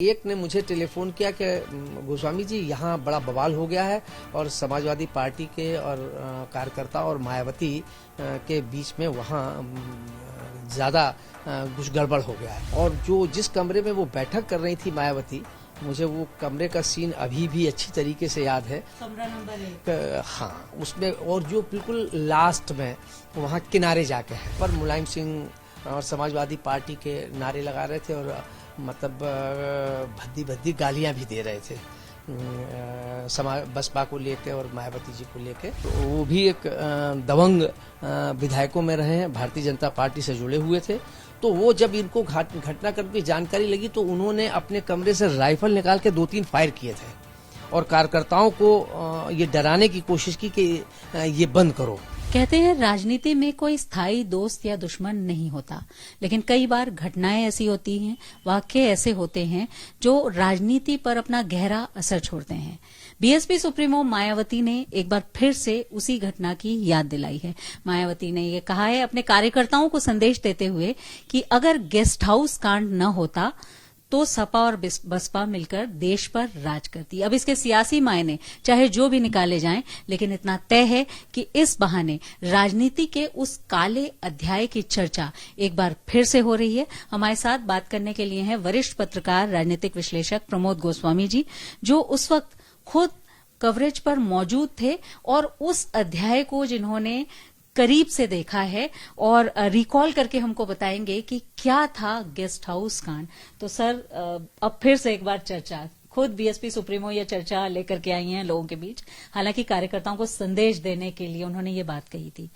एक ने मुझे टेलीफोन किया कि गोस्वामी जी यहाँ बड़ा बवाल हो गया है और समाजवादी पार्टी के और कार्यकर्ता और मायावती के बीच में वहाँ ज्यादा कुछ गड़बड़ हो गया है। और जो जिस कमरे में वो बैठक कर रही थी मायावती, मुझे वो कमरे का सीन अभी भी अच्छी तरीके से याद है। कमरा नंबर 1। हाँ, उसमें और जो बिल्कुल लास्ट में वहाँ किनारे जाके है पर मुलायम सिंह और समाजवादी पार्टी के नारे लगा रहे थे और मतलब भद्दी भद्दी गालियां भी दे रहे थे बसपा को लेके और मायावती जी को लेके। तो वो भी एक दबंग विधायकों में रहे हैं, भारतीय जनता पार्टी से जुड़े हुए थे। तो वो जब इनको घटनाक्रम की जानकारी लगी तो उन्होंने अपने कमरे से राइफल निकाल के 2-3 फायर किए थे और कार्यकर्ताओं को ये डराने की कोशिश की कि ये बंद करो। कहते हैं राजनीति में कोई स्थायी दोस्त या दुश्मन नहीं होता, लेकिन कई बार घटनाएं ऐसी होती हैं, वाकये ऐसे होते हैं जो राजनीति पर अपना गहरा असर छोड़ते हैं। बीएसपी सुप्रीमो मायावती ने एक बार फिर से उसी घटना की याद दिलाई है। मायावती ने ये कहा है अपने कार्यकर्ताओं को संदेश देते हुए कि अगर गेस्ट हाउस कांड न होता तो सपा और बसपा मिलकर देश पर राज करती। अब इसके सियासी मायने चाहे जो भी निकाले जाएं, लेकिन इतना तय है कि इस बहाने राजनीति के उस काले अध्याय की चर्चा एक बार फिर से हो रही है। हमारे साथ बात करने के लिए हैं वरिष्ठ पत्रकार, राजनीतिक विश्लेषक प्रमोद गोस्वामी जी, जो उस वक्त खुद कवरेज पर मौजूद थे और उस अध्याय को जिन्होंने करीब से देखा है और रिकॉल करके हमको बताएंगे कि क्या था गेस्ट हाउस कांड। तो सर, अब फिर से एक बार चर्चा, खुद बीएसपी सुप्रीमो ये चर्चा लेकर के आई हैं लोगों के बीच, हालांकि कार्यकर्ताओं को संदेश देने के लिए उन्होंने ये बात कही थी।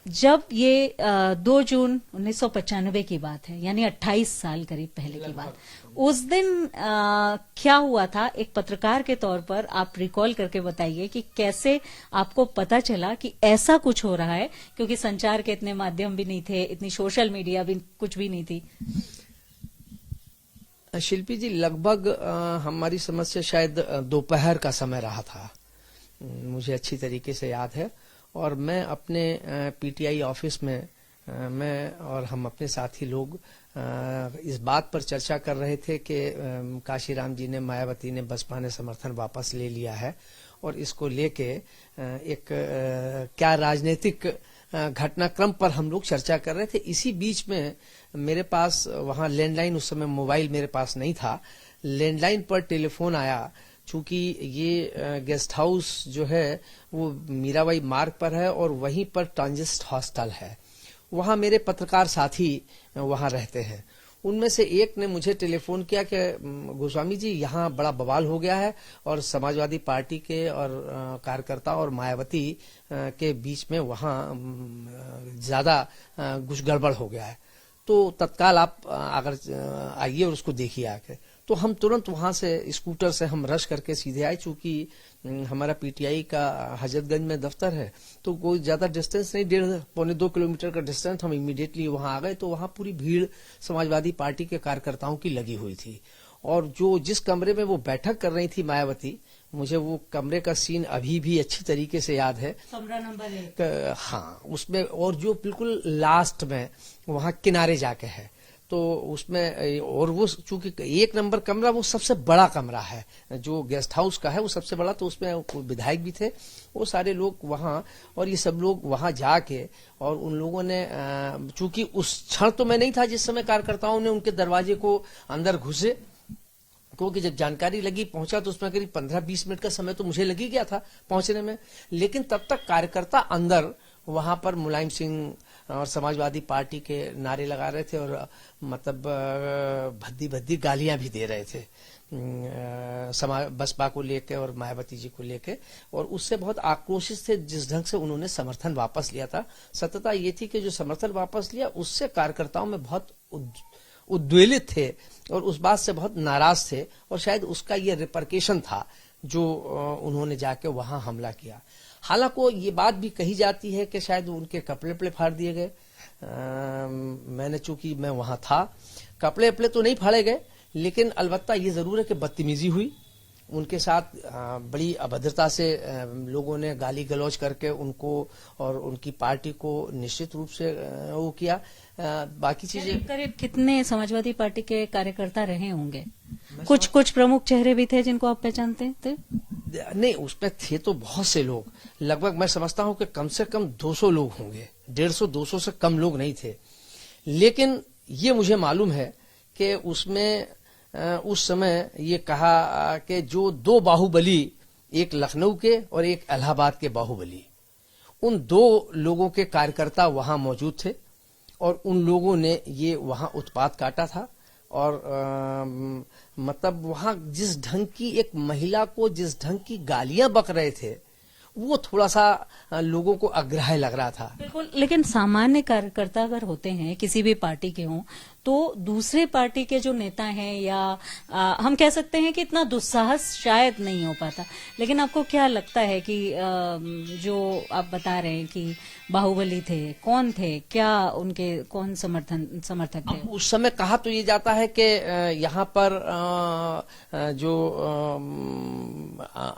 जब ये 2 जून 1995 की बात है, यानी 28 साल करीब पहले की बात, उस दिन क्या हुआ था, एक पत्रकार के तौर पर आप रिकॉल करके बताइए कि कैसे आपको पता चला कि ऐसा कुछ हो रहा है, क्योंकि संचार के इतने माध्यम भी नहीं थे, इतनी सोशल मीडिया भी कुछ भी नहीं थी। शिल्पी जी, लगभग हमारी समझ से शायद दोपहर का समय रहा था, मुझे अच्छी तरीके से याद है। और मैं अपने पीटीआई ऑफिस में मैं और हम अपने साथी लोग इस बात पर चर्चा कर रहे थे कि काशीराम जी ने, मायावती ने, बसपा ने समर्थन वापस ले लिया है और इसको लेके एक क्या राजनीतिक घटनाक्रम पर हम लोग चर्चा कर रहे थे। इसी बीच में मेरे पास वहां लैंडलाइन, उस समय मोबाइल मेरे पास नहीं था, लैंडलाइन पर टेलीफोन आया। चूंकि ये गेस्ट हाउस जो है वो मीराबाई मार्ग पर है और वहीं पर ट्रांजिट हॉस्टल है, वहां मेरे पत्रकार साथी वहां रहते हैं। उनमें से एक ने मुझे टेलीफोन किया कि गोस्वामी जी यहाँ बड़ा बवाल हो गया है और समाजवादी पार्टी के और कार्यकर्ता और मायावती के बीच में वहां ज्यादा कुछ गड़बड़ हो गया है, तो तत्काल आप अगर आइए और उसको देखिए आके। तो हम तुरंत वहां से स्कूटर से हम रश करके सीधे आए। चूंकि हमारा पीटीआई का हजरतगंज में दफ्तर है तो कोई ज्यादा डिस्टेंस नहीं, 1.5-2 किलोमीटर का डिस्टेंस, हम इमीडिएटली वहां आ गए। तो वहां पूरी भीड़ समाजवादी पार्टी के कार्यकर्ताओं की लगी हुई थी और जो जिस कमरे में वो बैठक कर रही थी मायावती, मुझे वो कमरे का सीन अभी भी अच्छी तरीके से याद है। कमरा नंबर 1। हाँ, उसमें और जो बिल्कुल लास्ट में वहां किनारे जाके है, तो उसमें और वो चूंकि 1 नंबर कमरा वो सबसे बड़ा कमरा है, जो गेस्ट हाउस का है वो सबसे बड़ा। तो उसमें विधायक भी थे, वो सारे लोग वहां, और ये सब लोग वहां जाके और उन लोगों ने, चूंकि उस क्षण तो मैं नहीं था जिस समय कार्यकर्ताओं ने उनके दरवाजे को अंदर घुसे, क्योंकि जब जानकारी लगी पहुंचा तो उसमें करीब 15-20 मिनट का समय तो मुझे लग ही गया था पहुंचने में। लेकिन तब तक कार्यकर्ता अंदर वहां पर मुलायम सिंह और समाजवादी पार्टी के नारे लगा रहे थे और मतलब भद्दी भद्दी गालियां भी दे रहे थे बसपा को लेके और मायावती जी को लेके, और उससे बहुत आक्रोशित थे जिस ढंग से उन्होंने समर्थन वापस लिया था। सत्यता ये थी कि जो समर्थन वापस लिया उससे कार्यकर्ताओं में बहुत उद्वेलित थे और उस बात से बहुत नाराज थे, और शायद उसका ये रिपरकेशन था जो उन्होंने जाके वहां हमला किया। हालांकि ये बात भी कही जाती है कि शायद उनके कपड़े फाड़ दिए गए। मैंने, चूंकि मैं वहां था, कपड़े तो नहीं फाड़े गए, लेकिन अलबत्ता ये जरूर है कि बदतमीजी हुई उनके साथ बड़ी अभद्रता से लोगों ने गाली गलौज करके उनको और उनकी पार्टी को निश्चित रूप से वो किया। बाकी चीजें करीब कितने समाजवादी पार्टी के कार्यकर्ता रहे होंगे? कुछ प्रमुख चेहरे भी थे जिनको आप पहचानते थे? नहीं, उसमें थे तो बहुत से लोग, लगभग मैं समझता हूं कि कम से कम 200 लोग होंगे, 150-200 से कम लोग नहीं थे। लेकिन ये मुझे मालूम है कि उसमें उस समय ये कहा कि जो 2 बाहुबली, एक लखनऊ के और एक इलाहाबाद के बाहुबली, उन 2 लोगों के कार्यकर्ता वहां मौजूद थे और उन लोगों ने ये वहां उत्पात काटा था। और मतलब वहां जिस ढंग की एक महिला को जिस ढंग की गालियां बक रहे थे, वो थोड़ा सा लोगों को अग्राह्य लग रहा था। बिल्कुल, लेकिन सामान्य कार्यकर्ता अगर होते हैं किसी भी पार्टी के हों, तो दूसरे पार्टी के जो नेता हैं या हम कह सकते हैं कि इतना दुस्साहस शायद नहीं हो पाता। लेकिन आपको क्या लगता है कि जो आप बता रहे हैं कि बाहुबली थे, कौन थे, क्या उनके कौन समर्थक थे? उस समय कहा तो ये जाता है कि यहाँ पर जो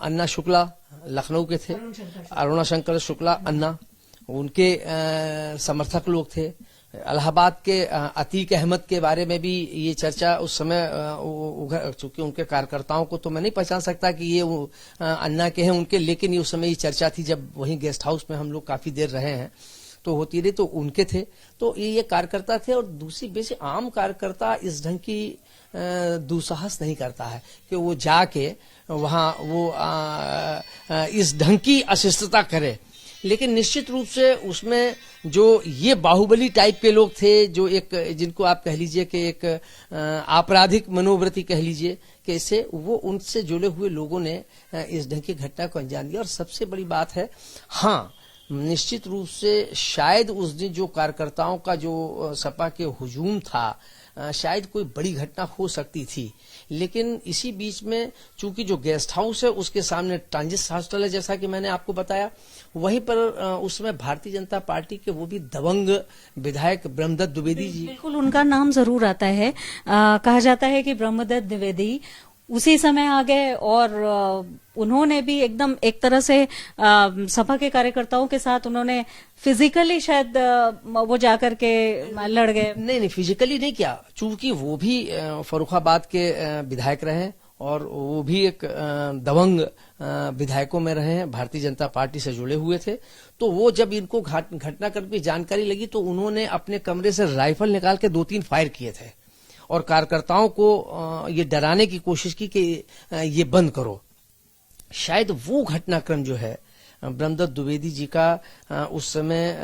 अन्ना शुक्ला लखनऊ के थे, अरुणा शंकर शुक्ला अन्ना, उनके समर्थक लोग थे। इलाहाबाद के अतीक अहमद के बारे में भी ये चर्चा उस समय चूंकि उनके कार्यकर्ताओं को तो मैं नहीं पहचान सकता कि ये अन्ना के हैं उनके, लेकिन ये उस समय ये चर्चा थी जब वहीं गेस्ट हाउस में हम लोग काफी देर रहे हैं तो होती रही, तो उनके थे। तो ये कार्यकर्ता थे। और दूसरी बेसिक आम कार्यकर्ता इस ढंग की दुस्साहस नहीं करता है कि वो जाके वहां वो इस ढंग की अशिष्टता करे। लेकिन निश्चित रूप से उसमें जो ये बाहुबली टाइप के लोग थे, जो एक जिनको आप कह लीजिए कि एक आपराधिक मनोवृत्ति कह लीजिए कि इससे वो उनसे जुड़े हुए लोगों ने इस ढंग की घटना को अंजाम दिया। और सबसे बड़ी बात है, हाँ, निश्चित रूप से शायद उस दिन जो कार्यकर्ताओं का जो सपा के हुजूम था, शायद कोई बड़ी घटना हो सकती थी। लेकिन इसी बीच में चूंकि जो गेस्ट हाउस है उसके सामने ट्रांजिट हॉस्टल है, जैसा कि मैंने आपको बताया, वहीं पर उसमें भारतीय जनता पार्टी के वो भी दबंग विधायक ब्रह्मदत्त द्विवेदी जी, बिल्कुल उनका नाम जरूर आता है। कहा जाता है कि ब्रह्मदत्त द्विवेदी उसी समय आ गए और उन्होंने भी एकदम एक तरह से सपा के कार्यकर्ताओं के साथ उन्होंने फिजिकली शायद वो जाकर के लड़ गए। नहीं, फिजिकली नहीं किया, चूंकि वो भी फर्रुखाबाद के विधायक रहे और वो भी एक दबंग विधायकों में रहे हैं, भारतीय जनता पार्टी से जुड़े हुए थे। तो वो जब इनको घटनाक्रम की जानकारी लगी तो उन्होंने अपने कमरे से राइफल निकाल के 2-3 फायर किए थे और कार्यकर्ताओं को ये डराने की कोशिश की कि ये बंद करो। शायद वो घटनाक्रम जो है ब्रह्मदत्त द्विवेदी जी का उस समय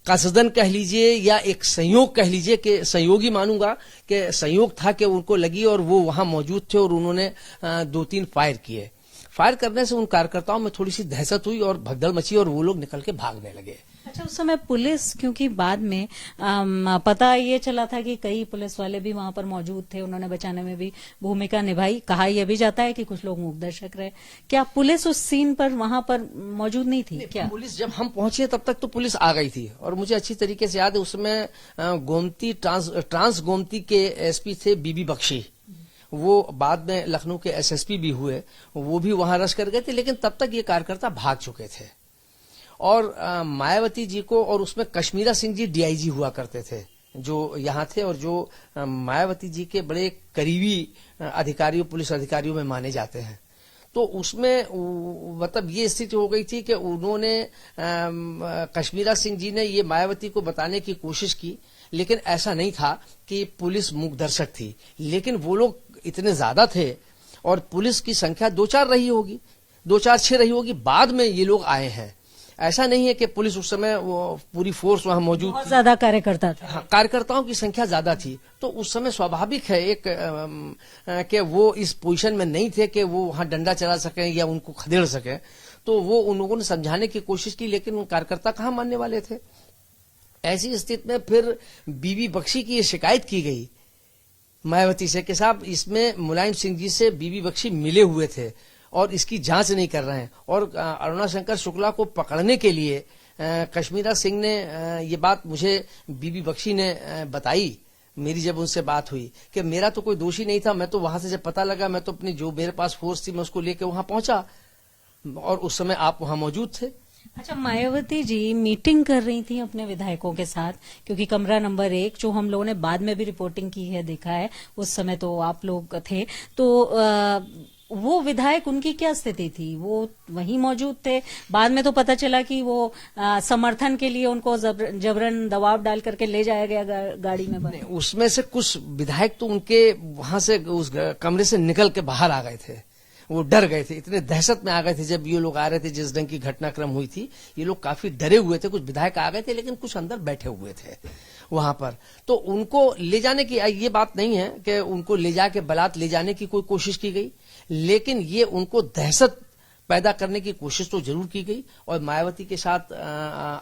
कसदन कह लीजिए या एक संयोग कह लीजिए, कि संयोगी मानूंगा कि संयोग था कि उनको लगी और वो वहां मौजूद थे और उन्होंने 2-3 फायर किए। फायर करने से उन कार्यकर्ताओं में थोड़ी सी दहशत हुई और भगदड़ मची और वो लोग निकल के भागने लगे। अच्छा, उस समय पुलिस, क्योंकि बाद में पता ये चला था कि कई पुलिस वाले भी वहां पर मौजूद थे, उन्होंने बचाने में भी भूमिका निभाई। कहा यह भी जाता है कि कुछ लोग मूक दर्शक रहे। क्या पुलिस उस सीन पर वहां पर मौजूद नहीं थी? क्या पुलिस, जब हम पहुंचे तब तक तो पुलिस आ गई थी और मुझे अच्छी तरीके से याद है उसमें गोमती ट्रांस गोमती के एसपी थे बीबी बख्शी, वो बाद में लखनऊ के एसएसपी भी हुए, वो भी वहां रश कर गए थे। लेकिन तब तक ये कार्यकर्ता भाग चुके थे। और मायावती जी को, और उसमें कश्मीरा सिंह जी डीआईजी हुआ करते थे जो यहाँ थे और जो मायावती जी के बड़े करीबी अधिकारियों, पुलिस अधिकारियों में माने जाते हैं। तो उसमें मतलब ये स्थिति हो गई थी कि उन्होंने कश्मीरा सिंह जी ने ये मायावती को बताने की कोशिश की, लेकिन ऐसा नहीं था कि पुलिस मूक दर्शक थी। लेकिन वो लोग इतने ज्यादा थे और पुलिस की संख्या 2-4 रही होगी, 2-4-6 रही होगी, बाद में ये लोग आए हैं। ऐसा नहीं है कि पुलिस उस समय वो पूरी फोर्स वहां मौजूद बहुत ज्यादा कार्यकर्ता थे। हाँ, कार्यकर्ताओं की संख्या ज्यादा थी। तो उस समय स्वाभाविक है एक कि वो इस पोजीशन में नहीं थे कि वो वहां डंडा चला सकें या उनको खदेड़ सकें। तो वो उन लोगों ने समझाने की कोशिश की, लेकिन उन कार्यकर्ता कहाँ मानने वाले थे। ऐसी स्थिति में फिर बीबी बख्शी की ये शिकायत की गई मायावती से कि साहब इसमें मुलायम सिंह जी से बीबी बख्शी मिले हुए थे और इसकी जांच नहीं कर रहे हैं। और अरुणा शंकर शुक्ला को पकड़ने के लिए कश्मीरा सिंह ने ये बात मुझे बीबी बख्शी ने बताई मेरी जब उनसे बात हुई कि मेरा तो कोई दोषी नहीं था, मैं तो वहां से जब पता लगा मैं तो अपनी जो मेरे पास फोर्स थी मैं उसको लेके वहां पहुंचा और उस समय आप वहां मौजूद थे। अच्छा, मायावती जी मीटिंग कर रही थी अपने विधायकों के साथ, क्योंकि कमरा नंबर 1 जो हम लोगों ने बाद में भी रिपोर्टिंग की है, देखा है, उस समय तो आप लोग थे, तो वो विधायक, उनकी क्या स्थिति थी? वो वहीं मौजूद थे? बाद में तो पता चला कि वो समर्थन के लिए उनको जबरन दबाव डाल करके ले जाया गया गाड़ी में। नहीं, उसमें से कुछ विधायक तो उनके वहां से उस कमरे से निकल के बाहर आ गए थे, वो डर गए थे, इतने दहशत में आ गए थे जब ये लोग आ रहे थे। जिस ढंग की घटनाक्रम हुई थी ये लोग काफी डरे हुए थे। कुछ विधायक आ गए थे लेकिन कुछ अंदर बैठे हुए थे वहां पर। तो उनको ले जाने की ये बात नहीं है कि उनको ले जाके बलात् ले जाने की कोई कोशिश की गई, लेकिन ये उनको दहशत पैदा करने की कोशिश तो जरूर की गई और मायावती के साथ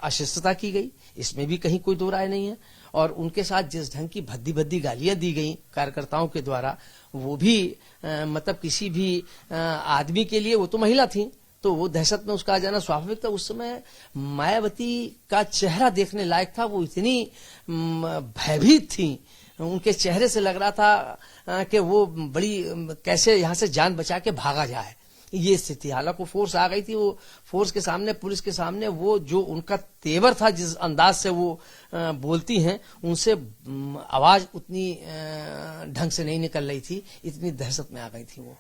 अशिष्टता की गई, इसमें भी कहीं कोई दो राय नहीं है। और उनके साथ जिस ढंग की भद्दी भद्दी गालियां दी गई कार्यकर्ताओं के द्वारा, वो भी मतलब किसी भी आदमी के लिए, वो तो महिला थी तो वो दहशत में उसका आ जाना स्वाभाविक था। उस समय मायावती का चेहरा देखने लायक था, वो इतनी भयभीत थी, उनके चेहरे से लग रहा था कि वो बड़ी कैसे यहां से जान बचा के भागा जाए, ये स्थिति। हालांकि फोर्स आ गई थी, वो फोर्स के सामने, पुलिस के सामने, वो जो उनका तेवर था, जिस अंदाज से वो बोलती हैं, उनसे आवाज उतनी ढंग से नहीं निकल रही थी, इतनी दहशत में आ गई थी वो।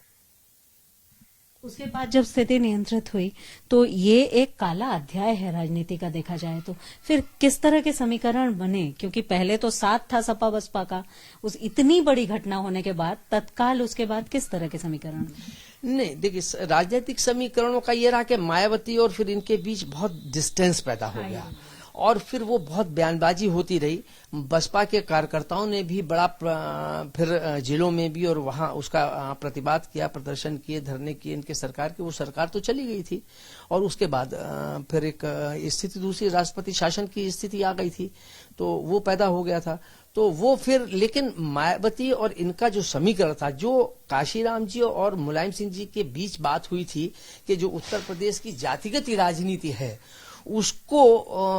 उसके बाद जब स्थिति नियंत्रित हुई तो ये एक काला अध्याय है राजनीति का, देखा जाए तो। फिर किस तरह के समीकरण बने? क्योंकि पहले तो साथ था सपा बसपा का, उस इतनी बड़ी घटना होने के बाद तत्काल उसके बाद किस तरह के समीकरण बने? नहीं, देखिए, राजनीतिक समीकरणों का ये रहा कि मायावती और फिर इनके बीच बहुत डिस्टेंस पैदा हो गया और फिर वो बहुत बयानबाजी होती रही। बसपा के कार्यकर्ताओं ने भी बड़ा फिर जिलों में भी और वहां उसका प्रतिवाद किया, प्रदर्शन किए, धरने किए इनके सरकार के। वो सरकार तो चली गई थी और उसके बाद फिर एक स्थिति दूसरी, राष्ट्रपति शासन की स्थिति आ गई थी, तो वो पैदा हो गया था। तो वो फिर, लेकिन मायावती और इनका जो समीकरण था, जो काशीराम जी और मुलायम सिंह जी के बीच बात हुई थी कि जो उत्तर प्रदेश की जातिगत राजनीति है उसको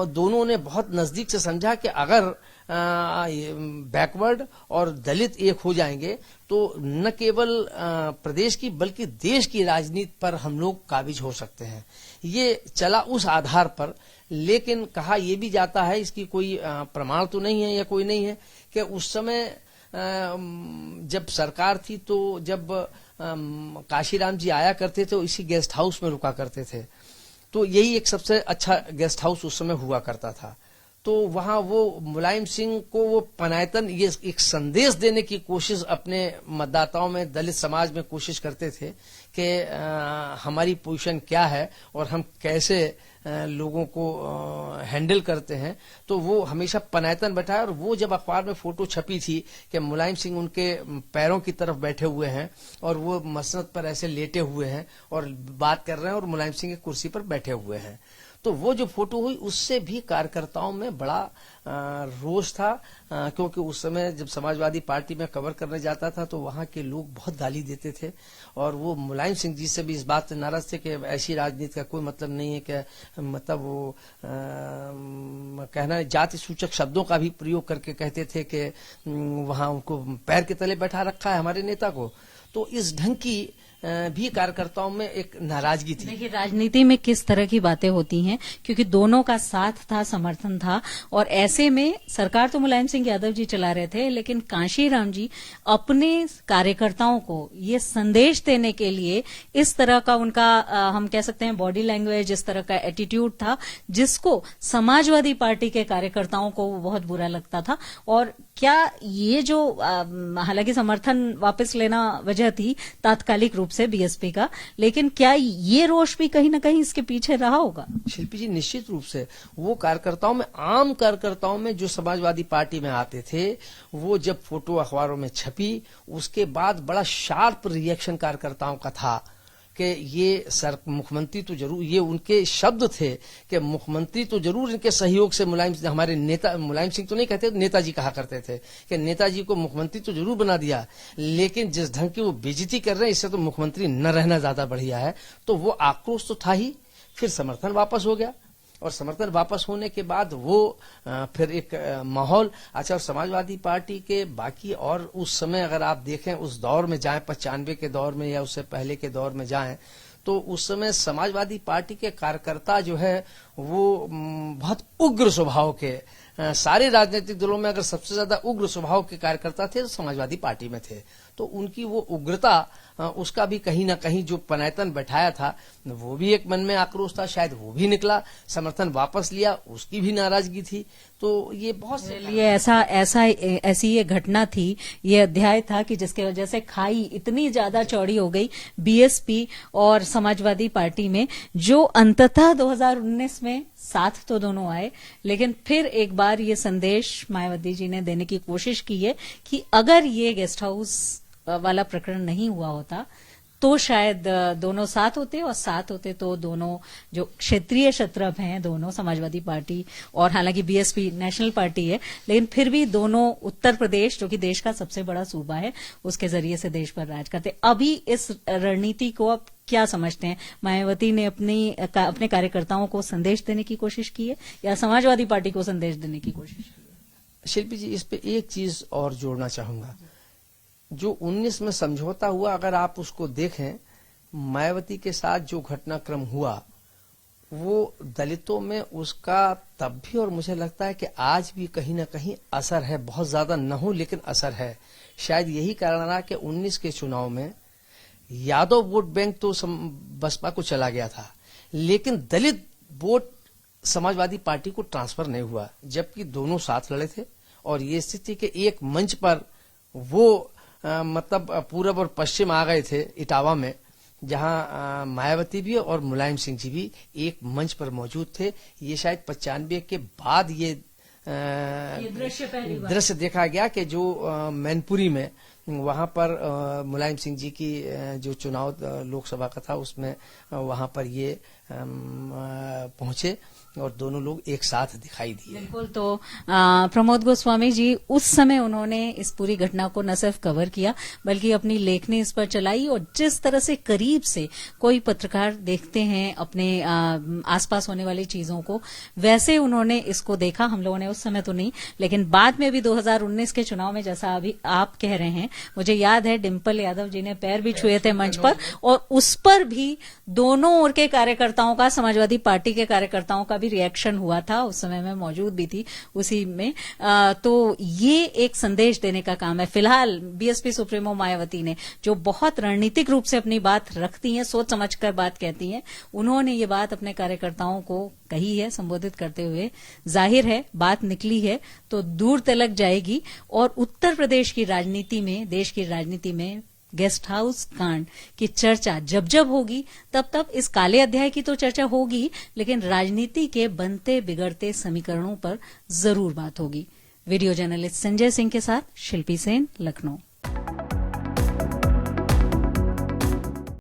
दोनों ने बहुत नजदीक से समझा कि अगर बैकवर्ड और दलित एक हो जाएंगे तो न केवल प्रदेश की बल्कि देश की राजनीति पर हम लोग काबिज हो सकते हैं। ये चला उस आधार पर, लेकिन कहा यह भी जाता है, इसकी कोई प्रमाण तो नहीं है या कोई नहीं है, कि उस समय जब सरकार थी तो जब काशीराम जी आया करते थे तो इसी गेस्ट हाउस में रुका करते थे, तो यही एक सबसे अच्छा गेस्ट हाउस उस समय हुआ करता था। तो वहां वो मुलायम सिंह को वो पनायतन, ये एक संदेश देने की कोशिश अपने मतदाताओं में, दलित समाज में कोशिश करते थे कि हमारी पोजीशन क्या है और हम कैसे लोगों को हैंडल करते हैं। तो वो हमेशा पनायतन बैठा है। और वो जब अखबार में फोटो छपी थी कि मुलायम सिंह उनके पैरों की तरफ बैठे हुए हैं और वो मसनद पर ऐसे लेटे हुए हैं और बात कर रहे हैं और मुलायम सिंह कुर्सी पर बैठे हुए हैं, तो वो जो फोटो हुई उससे भी कार्यकर्ताओं में बड़ा रोष था, क्योंकि उस समय जब समाजवादी पार्टी में कवर करने जाता था तो वहां के लोग बहुत गाली देते थे और वो मुलायम सिंह जी से भी इस बात से नाराज थे कि ऐसी राजनीति का कोई मतलब नहीं है, कि मतलब वो कहना जाति सूचक शब्दों का भी प्रयोग करके कहते थे कि वहां उनको पैर के तले बैठा रखा है हमारे नेता को। तो इस ढंग की भी कार्यकर्ताओं में एक नाराजगी थी। देखिए, राजनीति में किस तरह की बातें होती हैं, क्योंकि दोनों का साथ था, समर्थन था, और ऐसे में सरकार तो मुलायम सिंह यादव जी चला रहे थे, लेकिन कांशीराम जी अपने कार्यकर्ताओं को ये संदेश देने के लिए इस तरह का उनका हम कह सकते हैं बॉडी लैंग्वेज, इस तरह का एटीट्यूड था जिसको समाजवादी पार्टी के कार्यकर्ताओं को बहुत बुरा लगता था। और क्या ये जो हालांकि समर्थन वापस लेना वजह थी तात्कालिक रूप से बीएसपी का, लेकिन क्या ये रोष भी कहीं ना कहीं इसके पीछे रहा होगा? शिल्पी जी, निश्चित रूप से वो कार्यकर्ताओं में, आम कार्यकर्ताओं में जो समाजवादी पार्टी में आते थे, वो जब फोटो अखबारों में छपी उसके बाद बड़ा शार्प रिएक्शन कार्यकर्ताओं का था कि ये मुख्यमंत्री तो जरूर, ये उनके शब्द थे कि मुख्यमंत्री तो जरूर इनके सहयोग से हमारे नेता, मुलायम सिंह तो नहीं कहते, नेताजी कहा करते थे कि नेताजी को मुख्यमंत्री तो जरूर बना दिया, लेकिन जिस ढंग की वो बेइज्जती कर रहे हैं इससे तो मुख्यमंत्री न रहना ज्यादा बढ़िया है। तो वो आक्रोश तो था ही, फिर समर्थन वापस हो गया। और समर्थन वापस होने के बाद वो फिर एक माहौल। अच्छा, और समाजवादी पार्टी के बाकी और उस समय अगर आप देखें, उस दौर में जाएं, 95 के दौर में या उससे पहले के दौर में जाएं, तो उस समय समाजवादी पार्टी के कार्यकर्ता जो है वो बहुत उग्र स्वभाव के, सारे राजनीतिक दलों में अगर सबसे ज्यादा उग्र स्वभाव के कार्यकर्ता थे तो समाजवादी पार्टी में थे। तो उनकी वो उग्रता, उसका भी कहीं ना कहीं जो पनायतन बैठाया था, वो भी एक मन में आक्रोश था, शायद वो भी निकला। समर्थन वापस लिया, उसकी भी नाराजगी थी। तो ये बहुत ये ऐसी ये घटना थी, ये अध्याय था कि जिसके वजह से खाई इतनी ज्यादा चौड़ी हो गई बीएसपी और समाजवादी पार्टी में, जो अंततः 2019 में साथ तो दोनों आए, लेकिन फिर एक बार ये संदेश मायावती जी ने देने की कोशिश की है कि अगर ये गेस्ट हाउस वाला प्रकरण नहीं हुआ होता तो शायद दोनों साथ होते, और साथ होते तो दोनों जो क्षेत्रीय शत्रभ हैं, दोनों समाजवादी पार्टी और हालांकि बीएसपी नेशनल पार्टी है, लेकिन फिर भी दोनों उत्तर प्रदेश जो कि देश का सबसे बड़ा सूबा है, उसके जरिए से देश पर राज करते। अभी इस रणनीति को आप क्या समझते हैं? मायावती ने अपने कार्यकर्ताओं को संदेश देने की कोशिश की है या समाजवादी पार्टी को संदेश देने की कोशिश की है? शिल्पी जी, इस पे एक चीज और जोड़ना चाहूंगा। जो 19 में समझौता हुआ, अगर आप उसको देखें, मायावती के साथ जो घटनाक्रम हुआ वो दलितों में उसका तब भी, और मुझे लगता है कि आज भी कहीं ना कहीं असर है, बहुत ज्यादा न हो लेकिन असर है। शायद यही कारण रहा कि 19 के चुनाव में यादव वोट बैंक तो बसपा को चला गया था, लेकिन दलित वोट समाजवादी पार्टी को ट्रांसफर नहीं हुआ, जबकि दोनों साथ लड़े थे। और ये स्थिति के एक मंच पर वो मतलब पूरब और पश्चिम आ गए थे इटावा में, जहां मायावती भी और मुलायम सिंह जी भी एक मंच पर मौजूद थे। ये शायद 95 के बाद ये दृश्य देखा गया कि जो मैनपुरी में वहां पर मुलायम सिंह जी की जो चुनाव लोकसभा का था उसमें वहां पर ये पहुंचे और दोनों लोग एक साथ दिखाई दिए। बिल्कुल। तो प्रमोद गोस्वामी जी, उस समय उन्होंने इस पूरी घटना को न सिर्फ कवर किया बल्कि अपनी लेखनी इस पर चलाई, और जिस तरह से करीब से कोई पत्रकार देखते हैं अपने आसपास होने वाली चीजों को, वैसे उन्होंने इसको देखा। हम लोगों ने उस समय तो नहीं, लेकिन बाद में भी 2019 के चुनाव में, जैसा अभी आप कह रहे हैं, मुझे याद है डिम्पल यादव जी ने पैर भी छुए थे मंच पर, और उस पर भी दोनों ओर के कार्यकर्ताओं का, समाजवादी पार्टी के कार्यकर्ताओं का भी रिएक्शन हुआ था। उस समय मैं मौजूद भी थी उसी में। तो ये एक संदेश देने का काम है। फिलहाल बीएसपी सुप्रीमो मायावती ने, जो बहुत रणनीतिक रूप से अपनी बात रखती हैं, सोच समझकर बात कहती हैं, उन्होंने ये बात अपने कार्यकर्ताओं को कही है संबोधित करते हुए। जाहिर है बात निकली है तो दूर तलक जाएगी, और उत्तर प्रदेश की राजनीति में, देश की राजनीति में गेस्ट हाउस कांड की चर्चा जब जब होगी तब तब इस काले अध्याय की तो चर्चा होगी, लेकिन राजनीति के बनते बिगड़ते समीकरणों पर जरूर बात होगी। वीडियो जर्नलिस्ट संजय सिंह के साथ शिल्पी सेन, लखनऊ।